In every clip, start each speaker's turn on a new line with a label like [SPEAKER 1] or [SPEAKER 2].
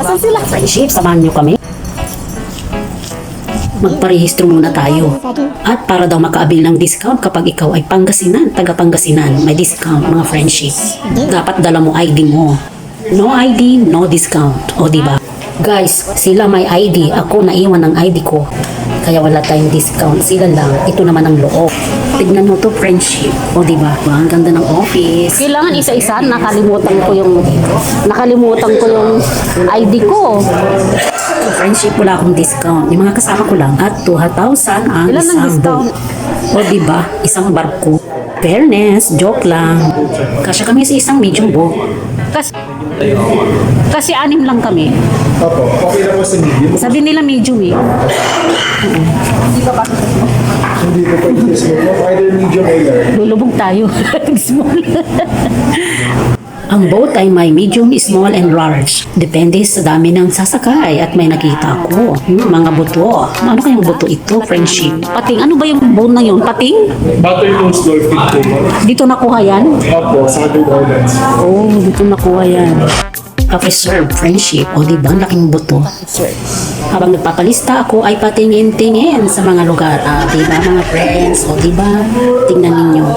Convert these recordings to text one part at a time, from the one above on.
[SPEAKER 1] Nasaan sila? Friendship, samahan niyo kami. Magparehistro muna tayo. At para daw makaabil ng discount kapag ikaw ay Pangasinan, taga Pangasinan, may discount mga friendship. Dapat dala mo ID mo. No ID, no discount. O diba? Guys, sila may ID. Ako naiwan ng ID ko. Kaya wala tayong discount. Sila lang. Ito naman ang loob. Tignan mo to friendship. O diba? Ang ganda ng office. Kailangan isa-isa. Nakalimutan ko yung ID ko. Friendship, wala akong discount. Yung mga kasama ko lang. At 2,000 ang
[SPEAKER 2] Ilan ang
[SPEAKER 1] isang
[SPEAKER 2] discount?
[SPEAKER 1] boat. O diba? Isang barko. Fairness, joke lang. Kasya kami sa isang medium boat. Kasi 6 lang kami.
[SPEAKER 3] Opo, okay na po sa medium.
[SPEAKER 1] Sabi nila medium eh.
[SPEAKER 3] Hindi ko po ito small. Either medium or large.
[SPEAKER 1] Lulubog tayo. Small. Ang boat ay may medium, small, and large. Depende sa dami ng sasakay at may nakita ko. Mga buto. Ano kayang buto ito, friendship? Pating, ano ba yung boat na yun? Pating?
[SPEAKER 3] Buttermilk's dolphin po.
[SPEAKER 1] Dito nakuha yan?
[SPEAKER 3] Opo, Southern Islands.
[SPEAKER 1] Oh, dito nakuha yan. Preserve friendship. O diba, ang laking buto. Habang nagpapalista ako ay patingin-tingin sa mga lugar. Diba mga friends? O diba, tingnan ninyo.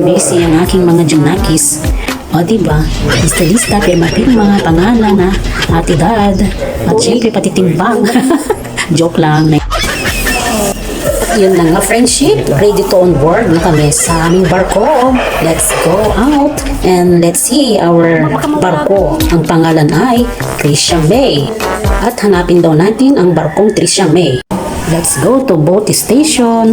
[SPEAKER 1] Busy ang aking mga junakis. O diba, lista-lista, pirma-pirma, pangalan na, at edad, at syempre pati timbang. Joke lang. Yun na nga friendship, ready to on board na kami sa aming barko. Let's go out and let's see our barko. Ang pangalan ay Tricia May. At hanapin daw natin ang barkong Tricia May. Let's go to boat station.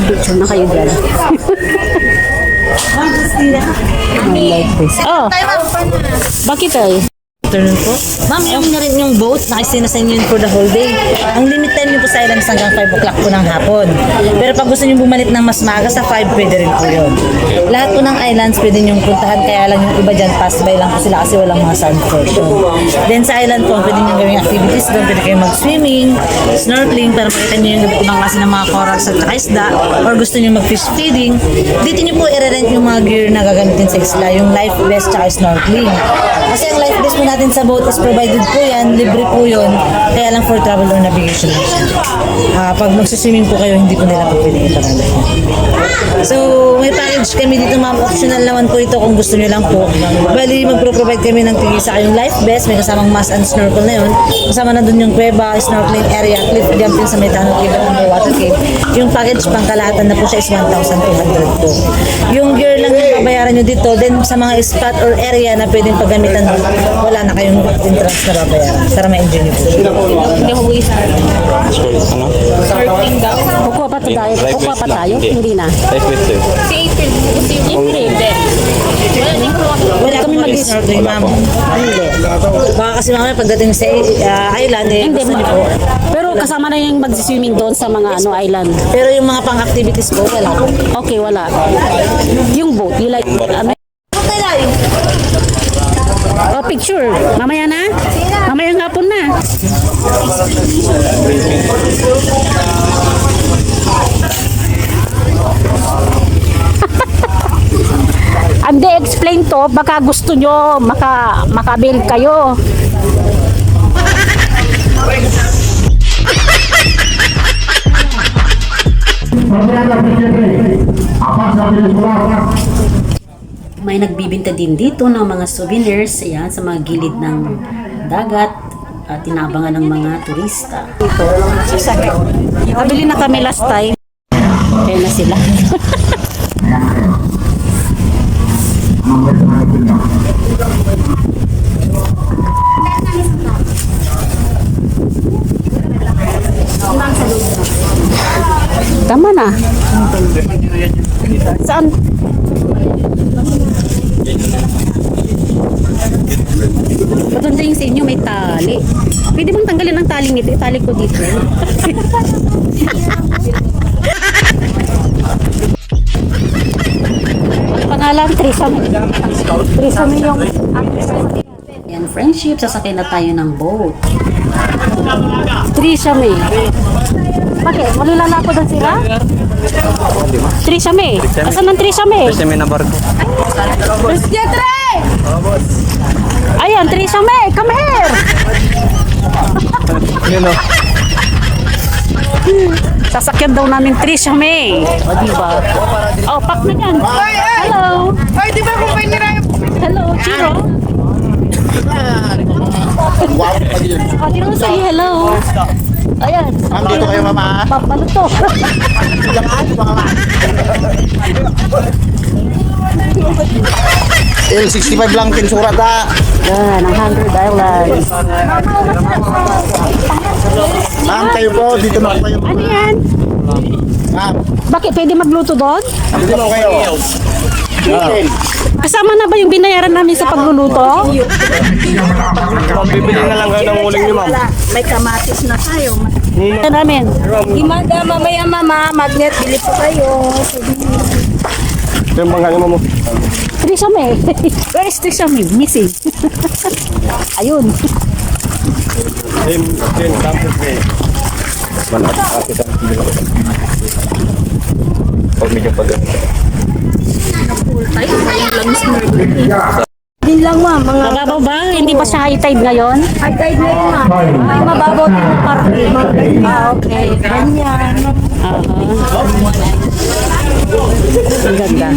[SPEAKER 1] Picture na kayo dyan. I like this. Oh, bakit ay?
[SPEAKER 2] Afternoon po. Ma'am, yung na rin yung boat, nakisinasign yun for the whole day. Ang limit time nyo po sa islands hanggang 5 o'clock po ng hapon. Pero pag gusto nyo bumalik ng mas maaga sa 5, pwede rin po yun. Lahat po ng islands pwede nyo puntahan, kaya lang yung iba dyan, pass by lang po sila kasi walang mga sand portion. Then sa island po, pwede nyo gawing activities doon, pwede kayo mag-swimming, snorkeling, para makita nyo yung ibang klase ng mga corals at isda, or gusto nyo mag-fish feeding. Dito nyo po i-rent yung mga gear na gagamitin sa isla, yung life vest at snorkeling. Kasi ang life vest po natin sa boat is provided po yan, libre po yun, kaya lang for travel or navigation lang siya. Pag magsiswimming po kayo, hindi po nila po pwede ipagalit. So, may package kami dito ma'am, optional naman po ito kung gusto nyo lang po. Bali, magpro-provide kami ng tigisa kayong life vest, may kasamang mask and snorkel na yun. Kasama na dun yung kuweba, snorkeling area, cliff jumping sa may tunnel cave at underwater cave. Yung package pangkalahatan na po siya is 1,200 po. Yung gear lang yung babayaran nyo dito, then sa mga spot or area na pwedeng paggamitan doon, wala na kayong entrance na babayaran para ma-enjoy nyo po.
[SPEAKER 1] Hindi mo buwis. Kukuha pa tayo? Kukuha pa tayo? Hindi na. Si April. Si April.
[SPEAKER 2] Wala kami mag-snorkeling ma'am. Hindi. Baka kasi mamaya pagdating sa island,
[SPEAKER 1] Hindi
[SPEAKER 2] gusto nyo po.
[SPEAKER 1] Pero kasama na yung mag-swimming doon sa mga island.
[SPEAKER 2] Pero yung mga pang-activities po, wala.
[SPEAKER 1] Okay, wala. Yung boat, you like, oh, picture. Mamaya na? Mamaya hapon na. Hindi, explain to. Baka gusto nyo makabil kayo. May nagbibinta din dito ng mga souvenirs yan, sa mga gilid ng dagat at tinabangan ng mga turista. Ito, nabili na kami last time. Kaya na sila. Tama na. Saan? Maganda yung sa inyo, may tali. Pwede bang tanggalin ang taling ito? Itali ko dito. Pangalan, Trisam. Trisam yung yan, friendship. Sasakay na tayo ng boat. Trisam eh. Bakit? Malilala ko doon sila? Trisha May. Asan ang Trisha May?
[SPEAKER 4] Kasi may nabarko.
[SPEAKER 1] Ayan, Trisha May. Come here.
[SPEAKER 4] Yun o.
[SPEAKER 1] Sasakyan daw namin Trisha May. O, diba? Oh, pak na yan. Hello.
[SPEAKER 5] Ay, di ba kung pwede na yung...
[SPEAKER 1] Hello, Chiro. Oh, Chiro, say hello. Ayan.
[SPEAKER 3] Dito kayo, mama.
[SPEAKER 1] Ano to?
[SPEAKER 3] L65 lang pinsurat ha.
[SPEAKER 1] Yan, ang 100 Islands.
[SPEAKER 3] Ma'am, kayo po, dito na kayo.
[SPEAKER 1] Ano yan?
[SPEAKER 3] Ma'am,
[SPEAKER 1] Bakit pwede magluto doon?
[SPEAKER 3] dito na kayo.
[SPEAKER 1] Kasama na ba yung binayaran namin sa pagluluto?
[SPEAKER 4] Bibili na lang kayo ng uling niyo, ma'am.
[SPEAKER 5] May kamatis na tayo.
[SPEAKER 1] Yan namin.
[SPEAKER 5] Imada, mamaya mama, magnet, bili po kayo.
[SPEAKER 4] Ito yung bangka niyo, ma'am.
[SPEAKER 1] Trisha May. Where is Trisha May? Missing. Ayun.
[SPEAKER 4] Same campus eh. Pag medyo pa ganun.
[SPEAKER 5] Din lang ma, mga
[SPEAKER 1] Mababaw ba? Hindi ba siya high tide ngayon?
[SPEAKER 5] high tide na yun ma. Ay, mababaw din yung party. Okay. Ganyan.
[SPEAKER 1] Ang ganda.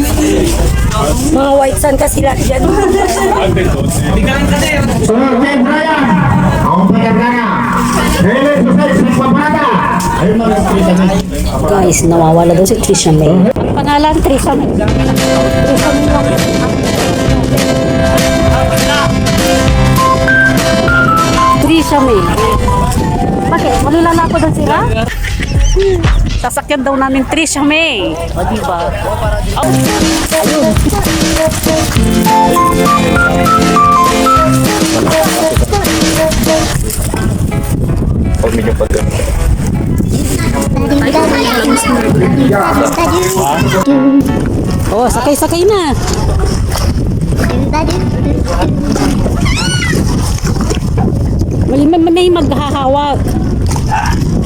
[SPEAKER 5] Mga white sun kasi lahat dyan.
[SPEAKER 1] Guys, nawawala daw si Trisha May. Ang pangalan, Trisha May. Trisha May lang. Trisha May. Bakit? Malilala ko doon sila? Sasakyan daw namin Trisha May. O, diba? Oh. Ayun.
[SPEAKER 4] Pag medyo pa ganun.
[SPEAKER 1] Oh, sakay-sakay na. May maghahawak.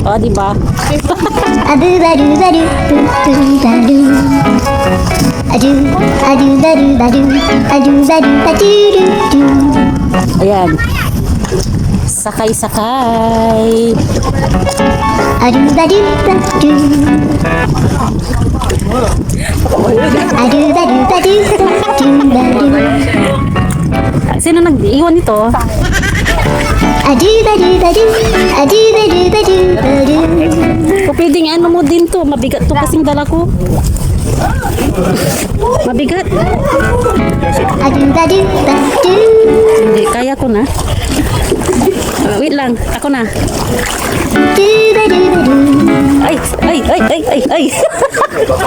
[SPEAKER 1] O, diba? Ayan. Sakay-sakay. Sino nag-iwan nito? Kung pwedeng ano mo din to, mabigat to kasing dala ko. Mabigat. Hindi, kaya ko na. Wait lang, ako na. Ay, ay, ay, ay, ay, ay.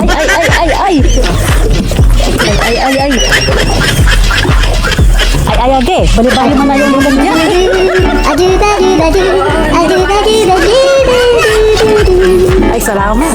[SPEAKER 1] Ay, ay, ay, ay, ay. Ay, ay, ay, ay. Ay, ay, age. Bali-bali mo na yung ulam niya. Ay, salamat.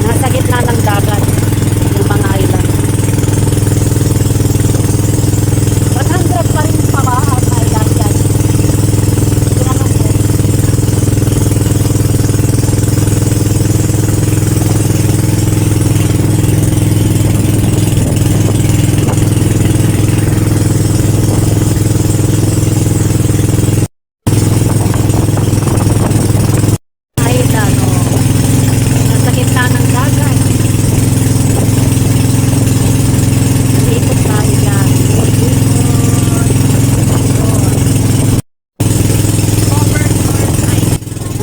[SPEAKER 1] Nasa gitna ng dagat yung mga island. 100 pa rin pamahal na island yan. Tinanong ko. Island, oh. Nasa gitna ng dagat. Iikot tayo dyan.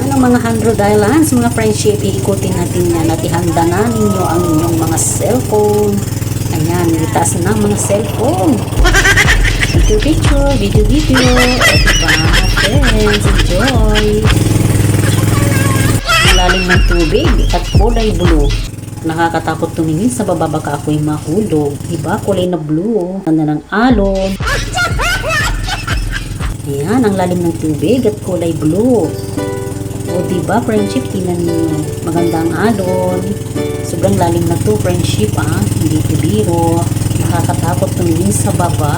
[SPEAKER 1] Ano mga 100 islands, mga friendship, iikutin natin yan at ihanda na ninyo ang inyong mga cellphone. Ayan, itaas na ang mga cellphone. Video, video. Diba, friends, enjoy. Ang lalim ng tubig at kulay blue. Nakakatakot tumingin sa baba baka ako'y mahulog. Diba? Kulay na blue. Ganda ng alon. Ayan, ang lalim ng tubig at kulay blue. O, diba, friendship? Tingnan niyo. Maganda ang alon. Sobrang lalim na to, friendship, ah. Hindi ito biro. Nakakatakot tumingin sa baba.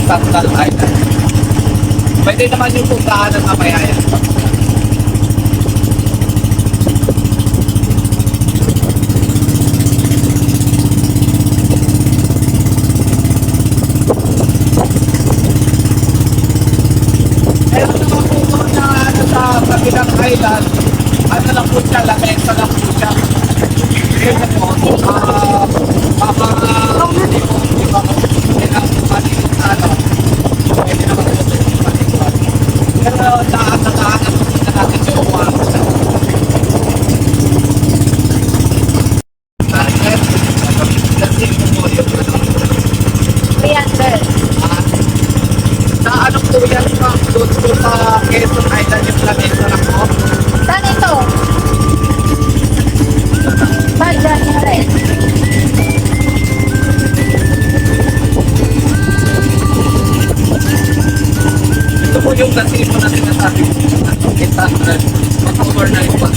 [SPEAKER 6] Santal Island. Pwede naman yung puntahan ng mamaya yan. Meron naman po na sa kabilang island, ano lang po siya, lamesa lang po siya. Yun na po, pwede naman ito sa paligwan. Pero lahat na natin yung mga sa ano po yan ma'am? Doon po sa Quezon Island yung lamesa lang po.
[SPEAKER 5] Saan ito? Bagdad na rin.
[SPEAKER 6] Ito po yung lasimo na sinasabi ko. Kita na mag-overnight po.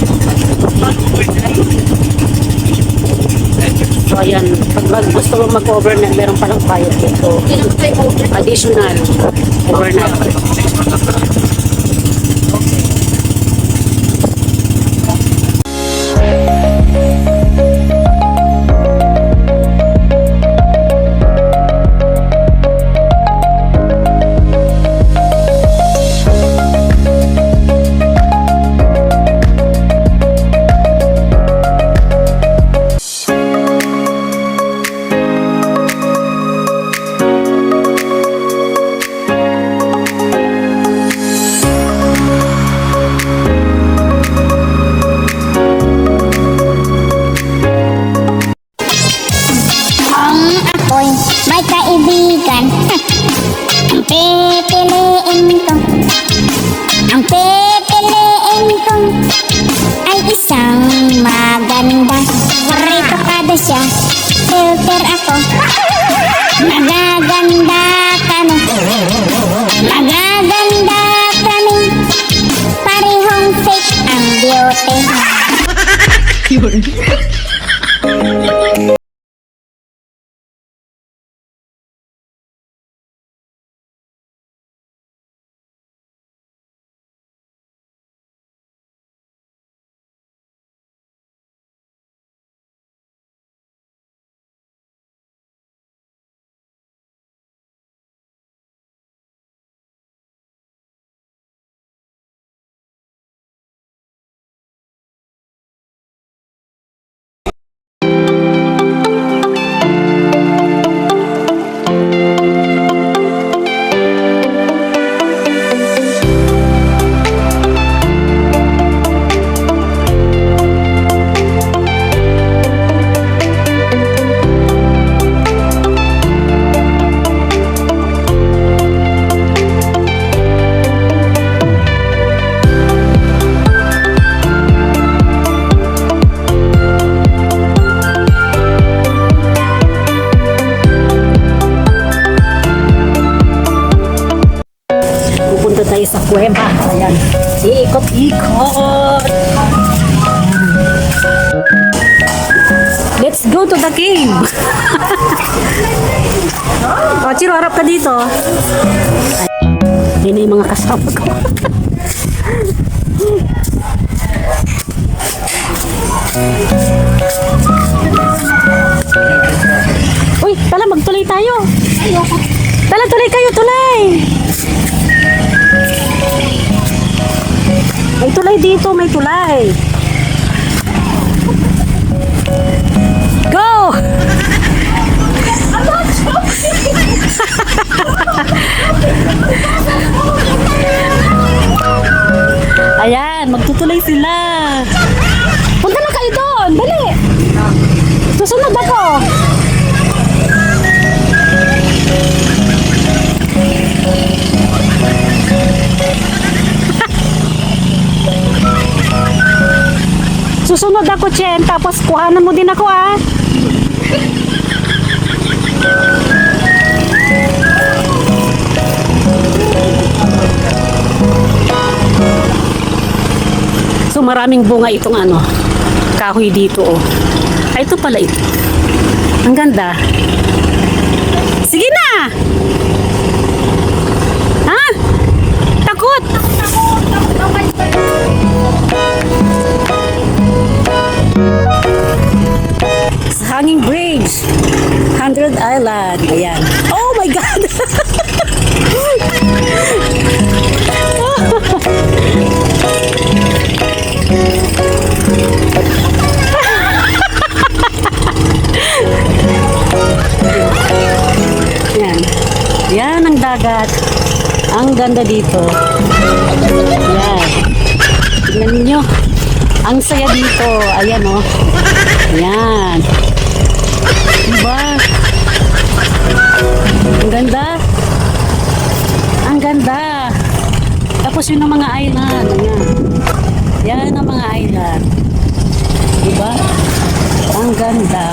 [SPEAKER 1] So, ayan. Pag gusto mo mag-overnight, meron palang bayad dito. Additional overnight.
[SPEAKER 7] Ako'y may kaibigan. Ang pipiliin ko, ang pipiliin ko ay isang maganda. Rito kada siya, filter ako. Magaganda kami, magaganda kami. Parehong fake ang beauty.
[SPEAKER 1] Pupunta tayo sa kuweba. Ayan. Ikot-ikot. Let's go to the cave. O, Chiro, harap ka dito. Ay, na yung mga kasama ko. Uy, tala, magtuloy tayo. Tala, tuloy kayo, tuloy. May tulay dito, may tulay. Go! Ayan, magtutuloy sila. Punta na kayo doon. Dali. Susunod ako. Susunod ako, Chen. Tapos kuhanan mo din ako, ah. So maraming bunga itong ano, kahoy dito, oh. Ay, ito pala ito. Ang ganda. Sige na! Ha? Takot! Sa Hanging Bridge, 100 Island. Ayan. Oh my God! Yan. Yan ang dagat. Ang ganda dito. Yan. Tignan ninyo. Ang saya dito. Ayan, oh. Yan. Diba? Ang ganda. Ang ganda. Tapos yun ang mga island. Ayan. Yan ang mga island. Diba? Ang ganda.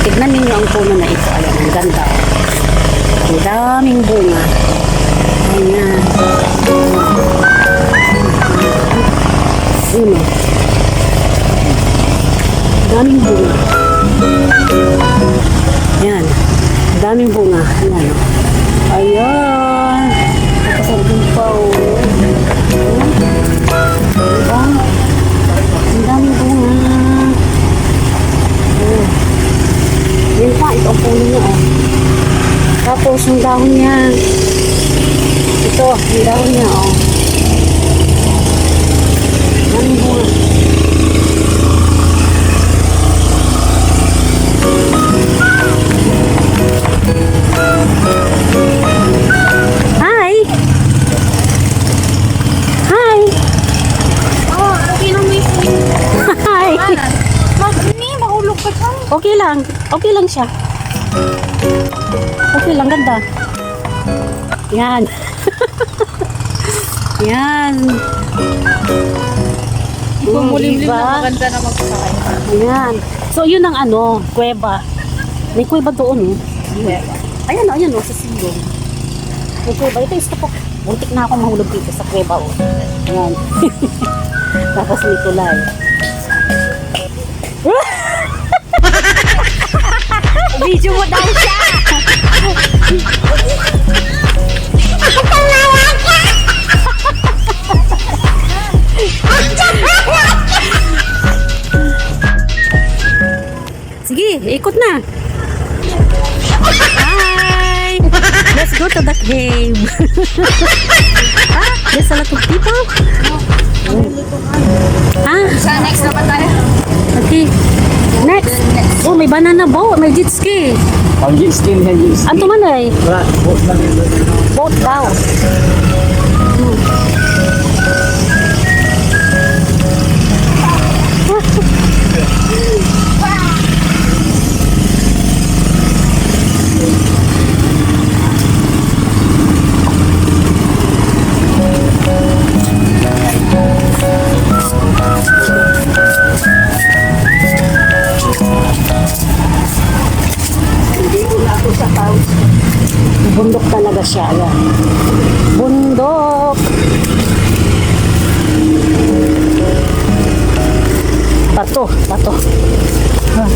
[SPEAKER 1] Tignan ninyo ang puno na ito. Ayan, ang ganda. Ang daming bunga. Ayan. Uno. Daming bunga. Ayan. Daming bunga. Ayan. Ayan. Nakasarapin pa, oh. Diba? Ang daming bunga. Oh. Yan pa, ito ang puno niya, oh. Tapos, yung dahon niya. Ito, yung dahon niya, oh. Daming bunga. Hi! Hi!
[SPEAKER 5] Oh, okay lang may
[SPEAKER 1] Hi!
[SPEAKER 5] Magni, mahulog ka dyan.
[SPEAKER 1] Okay lang. Okay lang siya. Okay lang, ganda. Yan. Yan.
[SPEAKER 5] Ito mulimlim
[SPEAKER 1] diba?
[SPEAKER 5] na maganda na magsakay.
[SPEAKER 1] Ayan. So, yun ang ano, kuweba. May kuweba doon, eh. Ayan, ayan, oh, sa silong. May kuweba. Ito, stop po. Muntik na ako mahulog dito sa kuweba, oh. Ayan. Tapos may tulay. Video mo daw siya! Sige, ikot na. Hi! Let's go to the cave. Ah, there's a lot of people. Ah,
[SPEAKER 5] Sa next naman tayo.
[SPEAKER 1] okay. Next. Oh, may banana boat, may jet ski.
[SPEAKER 3] Ang jet-ski niya, jet-ski.
[SPEAKER 1] Anto man ay?
[SPEAKER 3] Wala, boat lang yun.
[SPEAKER 1] Boat daw. Bundok talaga siya. Ayan. Bundok. Bato, bato. Ah.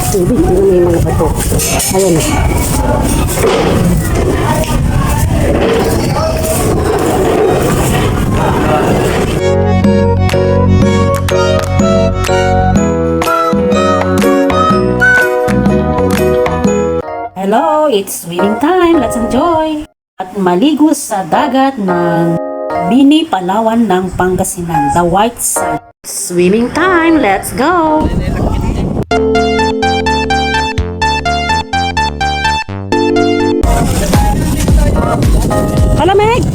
[SPEAKER 1] Tubig, ano may mga Ayan. Hello, it's swimming time. Let's enjoy. At maligo sa dagat ng Bini, Palawan ng Pangasinan, the White Sand. Swimming time. Let's go. Palamig.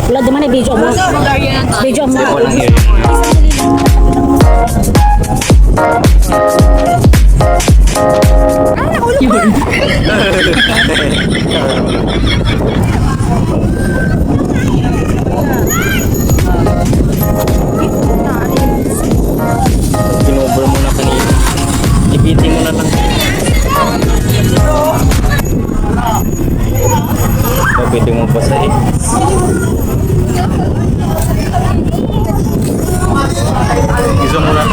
[SPEAKER 1] Wala di man video mo. Video mo.
[SPEAKER 4] Kinover mo na kanina. Ipiting mo na lang. Pwede mo pa sa Isa mo lang.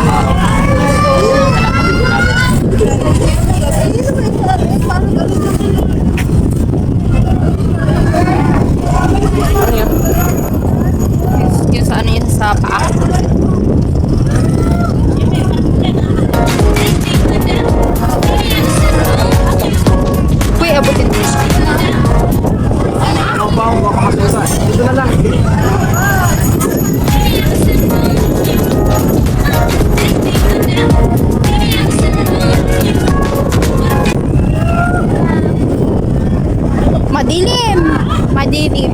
[SPEAKER 5] Yung sa ano yun, sa paa. Uy, abutin mo siya.
[SPEAKER 3] Dito na lang.
[SPEAKER 5] Madilim. Madilim.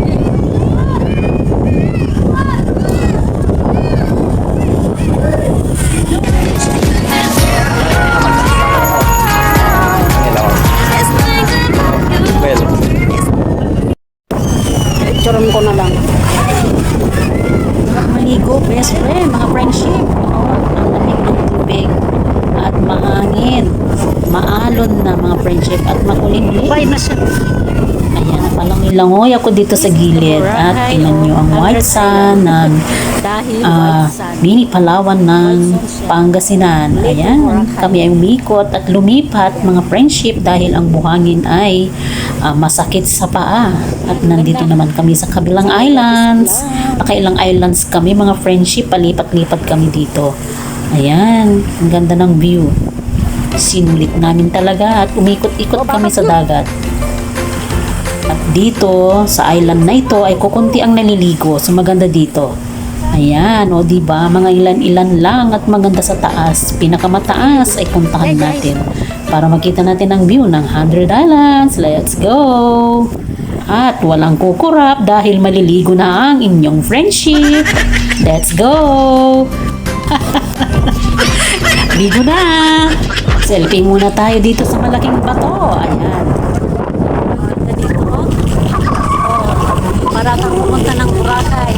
[SPEAKER 4] Well,
[SPEAKER 1] Picturean ko na lang. Maligo, best friend, mga friendship. Ang lamig ng tubig at mahangin. Maalon na mga friendship at makulimlay na siya. Ayan, palangoy ako dito sa gilid at tingnan nyo ang white sand ng Bini, Palawan ng Pangasinan. Ayan, kami ay umikot at lumipat mga friendship dahil ang buhangin ay masakit sa paa. At nandito naman kami sa kabilang islands. Nakailang islands kami mga friendship, palipat-lipat kami dito. Ayan, ang ganda ng view. Sinulit namin talaga at umikot-ikot kami sa dagat. At dito, sa island na ito ay kukunti ang naliligo. So maganda dito. Ayan, o diba, mga ilan-ilan lang at maganda sa taas. Pinakamataas ay puntahan natin para makita natin ang view ng 100 Islands. Let's go! At walang kukurap dahil maliligo na ang inyong friendship. Let's go! Ligo na! Selfie muna tayo dito sa malaking bato. Ayan. Maganda dito, oh. Para kang pumunta ng Boracay.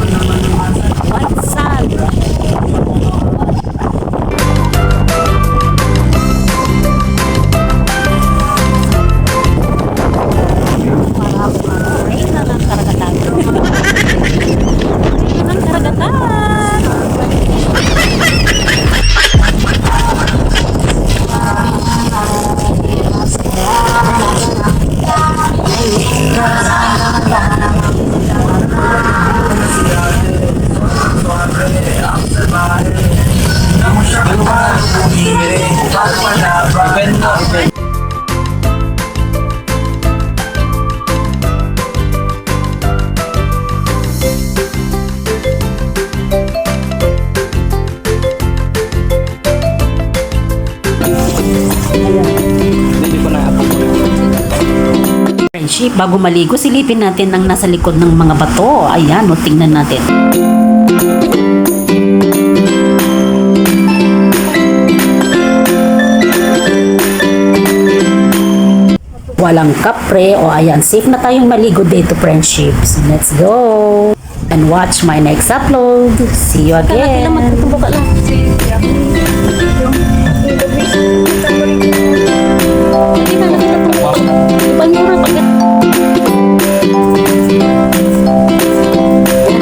[SPEAKER 1] White sand. Rain na ng karagatan. Rain ng karagatan. Friendship, bago maligo, silipin natin ang nasa likod ng mga bato. Ayan, o, tingnan natin. Walang kapre, o ayan, safe na tayong maligo dito, friendship. So, let's go! And watch my next upload. See you again!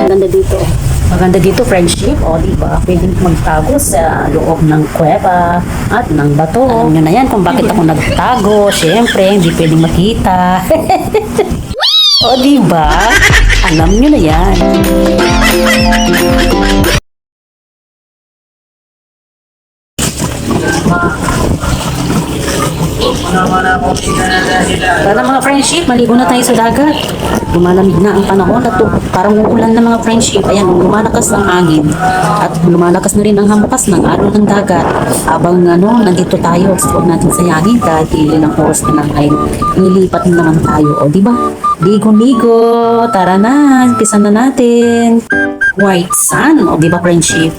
[SPEAKER 1] Ganda dito. Maganda dito, friendship. O, di ba? Pwedeng magtago sa loob ng kuweba at ng bato. Alam nyo na yan kung bakit ako nagtago. Siyempre, hindi pwedeng makita. O, di ba? Alam nyo na yan. Tara mga friendship, maligo na tayo sa dagat. Lumalamig na ang panahon at parang uulan na mga friendship. Ayan, lumalakas ang hangin at lumalakas na rin ang hampas ng alon ng dagat. Habang nandito tayo, huwag natin sayangin dahil ilang oras na lang ay nilipat na naman tayo. O diba? Ligo-ligo, tara na, umpisa na natin. White sun, o diba friendship?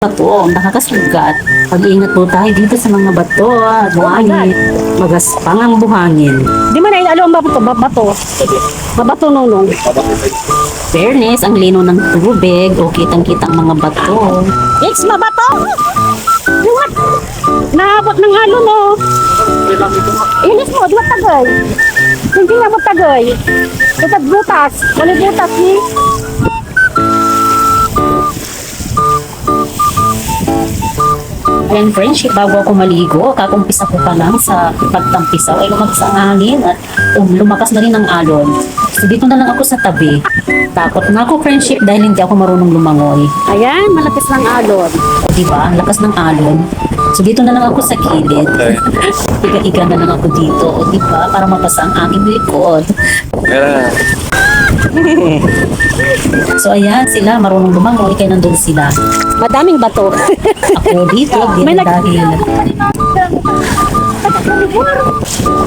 [SPEAKER 1] Bato, nakakasugat. Pag-iingat po tayo dito sa mga bato at buhangin. Magaspang ang buhangin.
[SPEAKER 5] Di man ay alam bato. Babato nunong.
[SPEAKER 1] Fairness, ang lino ng tubig o kitang-kitang mga bato.
[SPEAKER 5] It's mabato. Luwat. Naabot ng halo no. Inis mo, di ba tagay? Hindi nga mo tagay. Ito butas. Wala butas ni.
[SPEAKER 1] Ayan friendship, bago ako maligo, kakumpisa ko pa lang sa pagtampisaw ay lumakas ang hangin at lumakas na rin ang alon. So dito na lang ako sa tabi. Takot na ako friendship dahil hindi ako marunong lumangoy.
[SPEAKER 5] Ayan, malakas ng alon.
[SPEAKER 1] O diba, ang lakas ng alon. So dito na lang ako sa kilid. Iga-iga na lang ako dito. O diba, para mapasa ang aking likod. So ayan sila, marunong lumangoy kaya nandun sila.
[SPEAKER 5] Madaming bato.
[SPEAKER 1] Ako dito,
[SPEAKER 5] May
[SPEAKER 1] dahil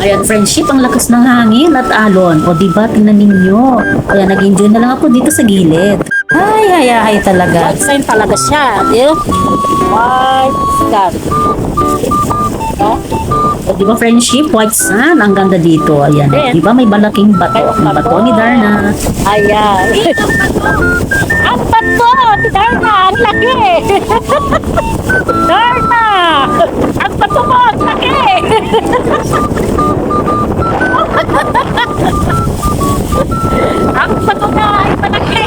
[SPEAKER 1] ayan friendship, ang lakas ng hangin at alon. O diba, tingnan ninyo. Kaya nag-enjoy na lang ako dito sa gilid. Ay talaga.
[SPEAKER 5] White sign talaga siya. Di ba? White sky.
[SPEAKER 1] O diba friendship, white sun, ang ganda dito. Ayan, diba may malaking bato. Ang bato ni Darna.
[SPEAKER 5] Ayan. Ang bato! Si Darna! Ang laki! Darna! Ang bato mo! Ang laki! Ang bato na ay malaki!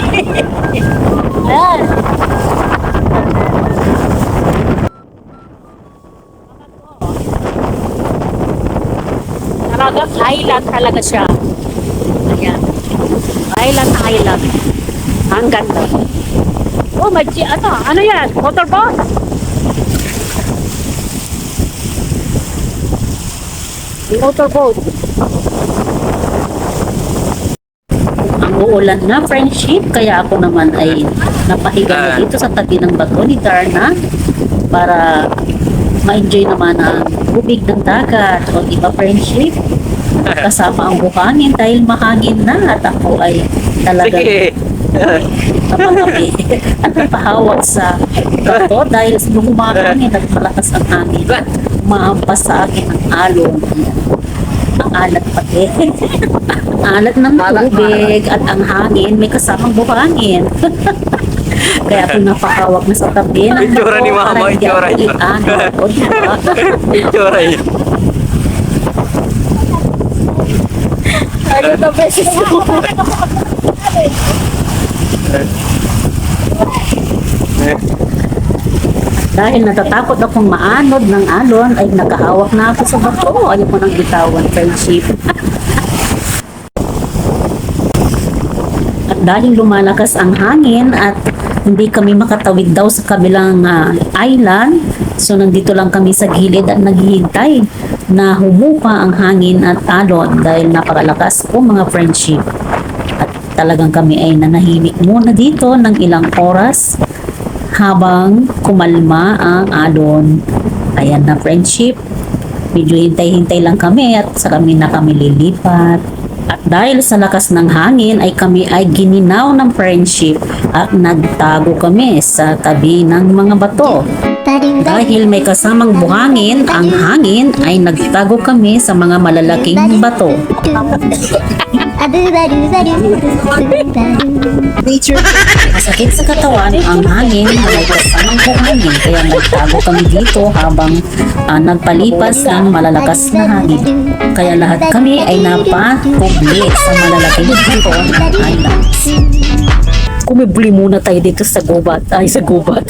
[SPEAKER 5] Ayan. Talagang island talaga siya. Ayan. Island. Ang ganda. Oh, may ano yan? Motorboat? Motorboat.
[SPEAKER 1] Ang uulan na friendship, kaya ako naman ay napahiga na dito sa tabi ng bato ni Darna para ma-enjoy naman ang tubig ng dagat. O diba friendship? Kasama ang buhangin dahil mahangin na at ako ay talagang napagabi at napahawak sa bato dahil humahangin at malakas ang hangin. Umaampas sa akin ang alon. Ang alat pati. Ang alat ng tubig at ang hangin may kasamang buhangin. Kaya ako napahawak na sa tabi ng
[SPEAKER 4] Itsura ni Mama,
[SPEAKER 1] para hindi
[SPEAKER 4] itsura
[SPEAKER 1] ako
[SPEAKER 4] niya.
[SPEAKER 1] iano. O diba?
[SPEAKER 4] Itsura yun.
[SPEAKER 5] Ano ito, beses mo?
[SPEAKER 1] Dahil natatakot akong maanod ng alon, ay nakahawak na ako sa bato. Ayaw ko nang bitawan, friendship. At dahil lumalakas ang hangin at hindi kami makatawid daw sa kabilang island, so nandito lang kami sa gilid at naghihintay na humupa ang hangin at alon dahil napakalakas po mga friendship. At talagang kami ay nanahimik muna dito ng ilang oras habang kumalma ang alon. Ayan na friendship, medyo hintay-hintay lang kami at sa kami na kami lilipat. At dahil sa lakas ng hangin ay kami ay gininaw ng friendship at nagtago kami sa tabi ng mga bato. Dahil may kasamang buhangin, ang hangin ay nagtago kami sa mga malalaking bato. Masakit sa katawan ang hangin na may kasamang buhangin, kaya nagtago kami dito habang nagpalipas ng malalakas na hangin. Kaya lahat kami ay napakubli sa malalaking bato ng islands. Kumibli muna tayo dito sa gubat. Ay, sa gubat.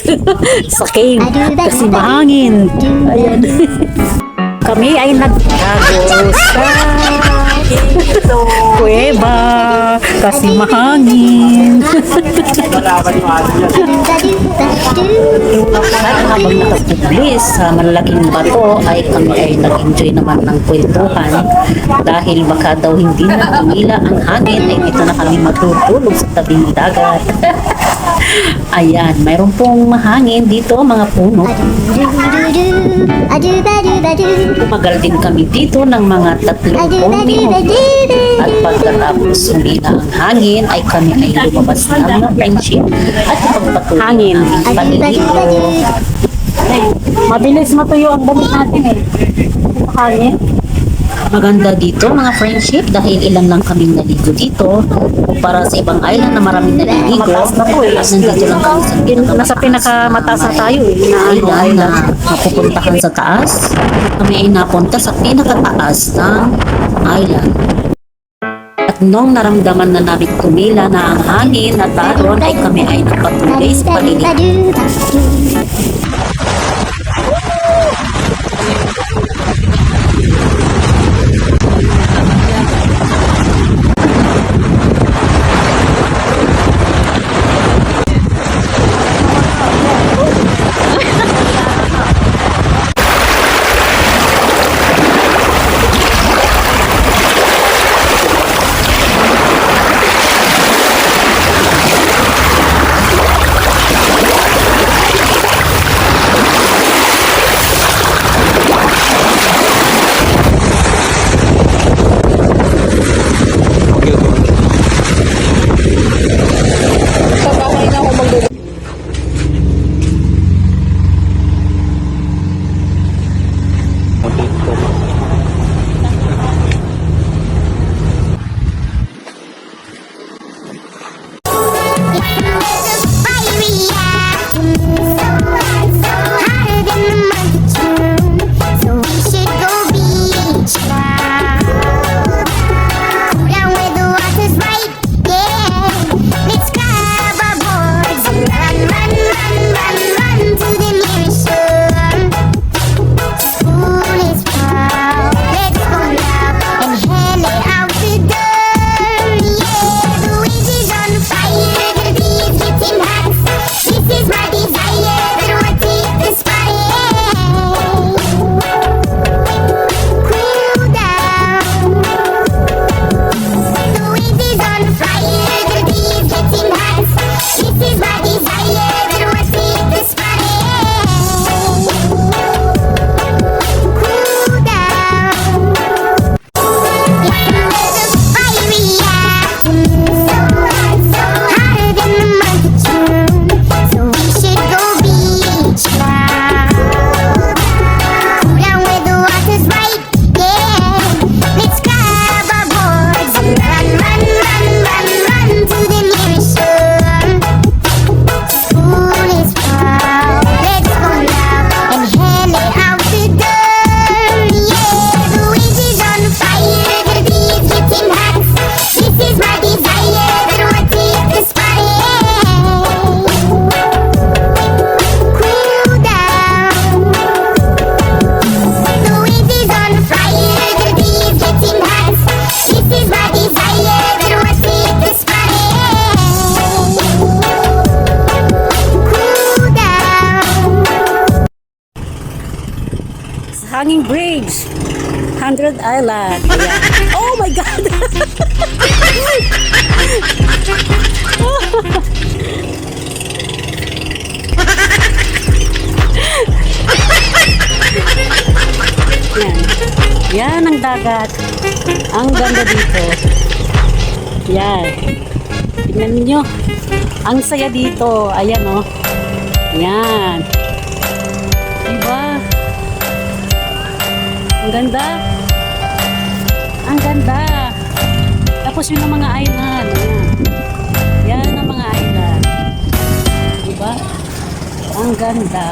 [SPEAKER 1] Sa cave. Kasi mahangin. Ayan. Kami ay nagtago sa kuweba. Kasi mahangin. At habang nakapublis sa malalaking bato ay kami ay nag-enjoy naman ng kwentuhan dahil baka daw hindi na tumila ang hangin ay dito na kami matutulog sa tabing dagat. Ayan, mayroon pong mahangin dito mga puno. Tumagal din kami dito ng mga 30 minuto at pagkatapos humina ang hangin ay kami ay lumabas na mga friendship at pagpatuloy hangin ang paliligo.
[SPEAKER 5] Mabilis matuyo ang damit natin eh. Hangin.
[SPEAKER 1] Maganda dito mga friendship dahil ilan lang kaming naligo dito para sa ibang island na maraming naliligo.
[SPEAKER 5] Mataas na po eh.
[SPEAKER 1] Nandito lang kami sa
[SPEAKER 5] Nasa pinakamataas na tayo eh.
[SPEAKER 1] island na mapupuntahan sa taas. Kami ay napunta sa pinakataas ng island. At nung naramdaman na namin kumila na ang hangin at taron ay kami ay napatuloy sa paliligo.
[SPEAKER 5] Hanging Bridge. 100 Island. Ayan. Oh my God! Yan. Yan ang dagat. Ang ganda dito. Yan. Tingnan niyo. Ang saya dito. Ayan oh. Yan.
[SPEAKER 1] Ang ganda. Ang ganda. Tapos yun ang mga island. Ayan. Yan ang mga island. Diba? Ang ganda.